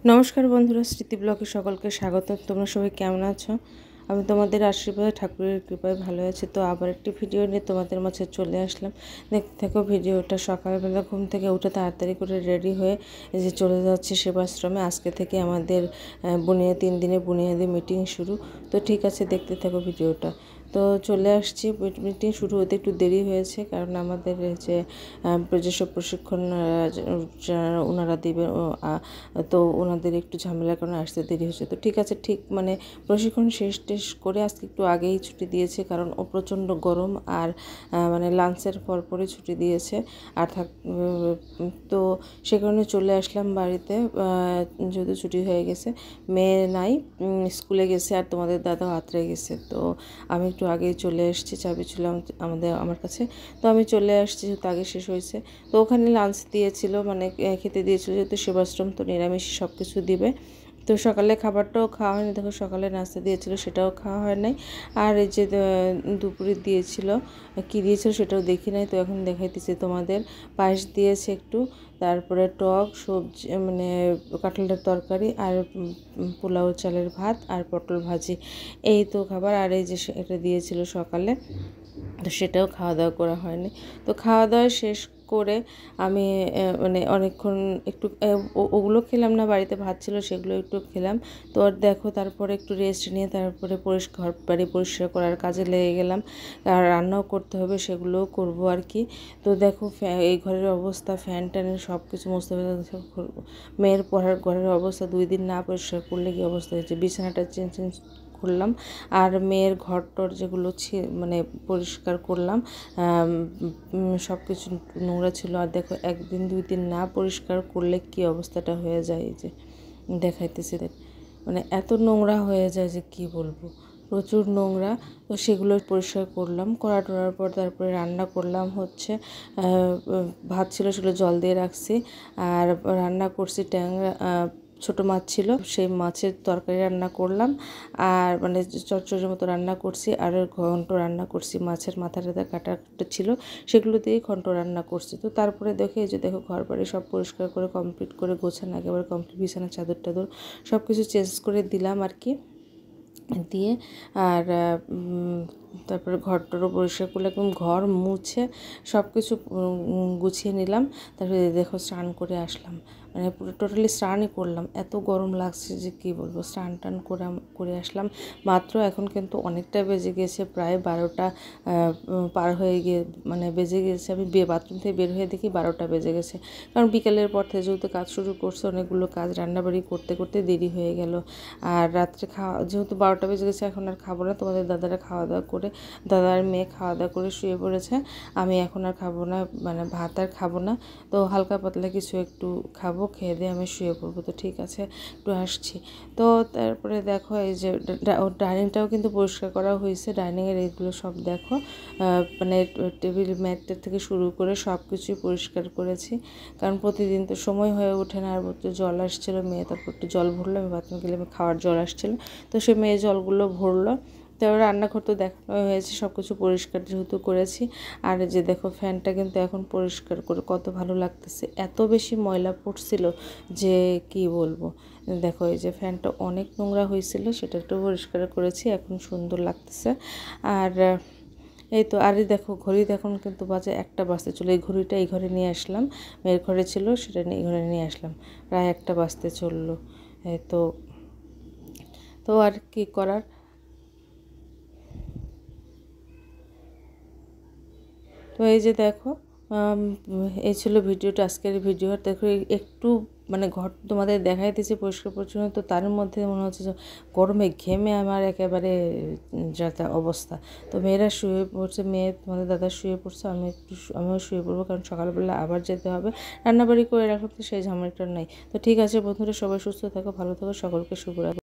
নমস্কার বন্ধুরা, স্মৃতি ব্লগে সকলকে স্বাগত। তোমরা সবাই কেমন আছো? আমি তোমাদের আশীর্বাদে ঠাকুরের কৃপায় ভালো আছি। তো আবার একটি ভিডিও নিয়ে তোমাদের মাঝে চলে আসলাম। দেখতে থাকো ভিডিওটা। সকালবেলা ঘুম থেকে উঠে তাড়াতাড়ি করে রেডি হয়ে এই যে চলে যাচ্ছে সেবাশ্রমে। আজকে থেকে আমাদের 3 দিনে বুনিয়াদি মিটিং শুরু। তো ঠিক আছে, দেখতে থাকো ভিডিওটা। তো চলে আসছি। মিটিং শুরু হতে একটু দেরি হয়েছে, কারণ আমাদের যে যেসব প্রশিক্ষণ ওনারা দিবেন, তো ওনাদের একটু ঝামেলার কারণে আসতে দেরি হয়েছে। তো ঠিক আছে, ঠিক মানে প্রশিক্ষণ শেষ করে আজকে একটু আগেই ছুটি দিয়েছে, কারণ ও প্রচণ্ড গরম। আর মানে লাঞ্চের পরপরই ছুটি দিয়েছে। আর তো সে কারণে চলে আসলাম বাড়িতে, যেহেতু ছুটি হয়ে গেছে। মেয়ে নাই, স্কুলে গেছে, আর তোমাদের দাদাও আত্রে গেছে। তো আমি একটু আগেই চলে এসেছি, চাবি ছিল আমার কাছে। তো আমি চলে আসছি, যেহেতু আগে শেষ হয়েছে। তো ওখানে লাঞ্চ দিয়েছিল, মানে খেতে দিয়েছিল, যেহেতু সেবাশ্রম তো নিরামিষ সব কিছু দিবে। তো সকালে খাবারটাও খাওয়া হয়নি। দেখো, সকালে নাস্তা দিয়েছিল, সেটাও খাওয়া হয় নাই। আর এই যে দুপুরে দিয়েছিল, কী দিয়েছিল সেটাও দেখি নাই। তো এখন দেখাইতেছি তোমাদের। পায়েস দিয়েছে একটু, তারপরে টক সবজি, মানে কাঁঠালের তরকারি, আর পোলাও চালের ভাত, আর পটল ভাজি। এই তো খাবার। আর এই যে এটা দিয়েছিল সকালে, তো সেটাও খাওয়া দাওয়া করা হয়নি। তো খাওয়া দাওয়া শেষ করে আমি মানে অনেকক্ষণ একটু ওগুলো খেলাম না, বাড়িতে ভাত ছিল সেগুলো একটু খেলাম। তো আর দেখো, তারপরে একটু রেস্ট নিয়ে তারপরে ঘর বাড়ি পরিষ্কার করার কাজে লেগে গেলাম। আর রান্নাও করতে হবে, সেগুলোও করবো আর কি। তো দেখো, এই ঘরের অবস্থা, ফ্যান ট্যানের সব কিছু মুছতে হবে। মেয়ের পড়ার ঘরের অবস্থা 2 দিন না পরিষ্কার করলে কি অবস্থা হয়েছে। বিছানাটা চেঞ্জ করলাম, আর মেয়ের ঘরটর যেগুলো মানে পরিষ্কার করলাম। সব কিছু নোংরা ছিল। আর দেখো, 1 দিন 2 দিন না পরিষ্কার করলে কি অবস্থাটা হয়ে যায়। এই যে দেখাইতেছি, মানে এত নোংরা হয়ে যায় যে কি বলবো, প্রচুর নোংরা। তো সেগুলো পরিষ্কার করলাম, করার পর তারপরে রান্না করলাম। হচ্ছে ভাত ছিল, সেগুলো জল দিয়ে রাখছি। আর রান্না করছি ট্যাংরা, ছোটো মাছ ছিল, সেই মাছের তরকারি রান্না করলাম। আর মানে চচ্চড়ির মতো রান্না করছি। আর ঘন্ট রান্না করছি, মাছের মাথা টাথা কাটা ছিল, সেগুলো দিয়েই ঘন্ট রান্না করছি। তো তারপরে দেখে, এই যে দেখো, ঘর বাড়ি সব পরিষ্কার করে কমপ্লিট করে গোছানো একেবারে কমপ্লিট। বিছানা চাদর টাদর সব কিছু চেঞ্জ করে দিলাম আর কি, দিয়ে। আর তারপরে ঘরটারও পরিষ্কার করলে একদম ঘর মুছে সব কিছু গুছিয়ে নিলাম। তারপরে দেখো, স্নান করে আসলাম, মানে পুরো টোটালি স্নানই করলাম। এত গরম লাগছে যে কি বলবো। স্নান টান করে আসলাম মাত্র। এখন কিন্তু অনেকটা বেজে গেছে, প্রায় 12টা পার হয়ে গিয়ে মানে বেজে গেছে। আমি বাথরুম থেকে বের হয়ে দেখি 12টা বেজে গেছে, কারণ বিকেলের পর থেকে যেহেতু কাজ শুরু করছে, অনেকগুলো কাজ রান্নাবাড়ি করতে করতে দেরি হয়ে গেল। আর রাত্রে যেহেতু 12টা বেজে গেছে, এখন আর খাবো না। তোমাদের দাদারা খাওয়া দাওয়া করে, দাদার মেয়ে খাওয়া দাওয়া করে শুয়ে পড়েছে। আমি এখন আর খাবো না, মানে ভাত আর খাবো না। তো হালকা পাতলা কিছু একটু খাবো, খেয়ে দিয়ে আমি শুয়ে পড়বো। তো ঠিক আছে, একটু আসছি। তো তারপরে দেখো, এই যে ডাইনিংটাও কিন্তু পরিষ্কার করা হয়েছে। ডাইনিংয়ের এইগুলো সব দেখো, মানে টেবিল ম্যাটটা থেকে শুরু করে সব কিছুই পরিষ্কার করেছি, কারণ প্রতিদিন তো সময় হয়ে ওঠে না। আর জল আসছিলো, মেয়ে তারপর একটু জল ভরলো, আমি বাথরুম গেলে খাওয়ার জল আসছিলো, তো সে মেয়ে জলগুলো ভরলো। তো রান্নাঘর তো দেখানো হয়েছে, সব কিছু পরিষ্কার যেহেতু করেছি। আর যে দেখো, ফ্যানটা কিন্তু এখন পরিষ্কার করে কত ভালো লাগতেছে। এত বেশি ময়লা পড়ছিল যে কি বলবো। দেখো, এই যে ফ্যানটা অনেক নোংরা হয়েছিল, সেটা একটু পরিষ্কার করেছি, এখন সুন্দর লাগতেছে। আর এই তো। আর দেখো, ঘড়ি এখন কিন্তু বাজে 1টা বাজতে চলো। এই ঘড়িটা এই ঘরে নিয়ে আসলাম, মেয়ের ঘরে ছিল, সেটা এই ঘরে নিয়ে আসলাম। প্রায় 1টা বাজতে চললো। তো তো আর কি করার। তো এই যে দেখো, এই ছিল ভিডিওটা, আজকের ভিডিও। দেখো, একটু মানে ঘর তোমাদের দেখাইতেছি পরিষ্কার পরিচ্ছন্ন, তো তার মধ্যে মনে হচ্ছে যে গরমে ঘেমে আমার একেবারে যাতা অবস্থা। তো মেয়েরা শুয়ে পড়ছে, মেয়ে তোমাদের দাদা শুয়ে পড়ছে, আমিও শুয়ে পড়বো, কারণ সকালবেলা আবার যেতে হবে। রান্নাবাড়ি করে রাখলে তো সেই ঝামেলাটা নাই। তো ঠিক আছে বন্ধুরা, সবাই সুস্থ থাকো, ভালো থাকো, সকলকে শুভরাত্রি।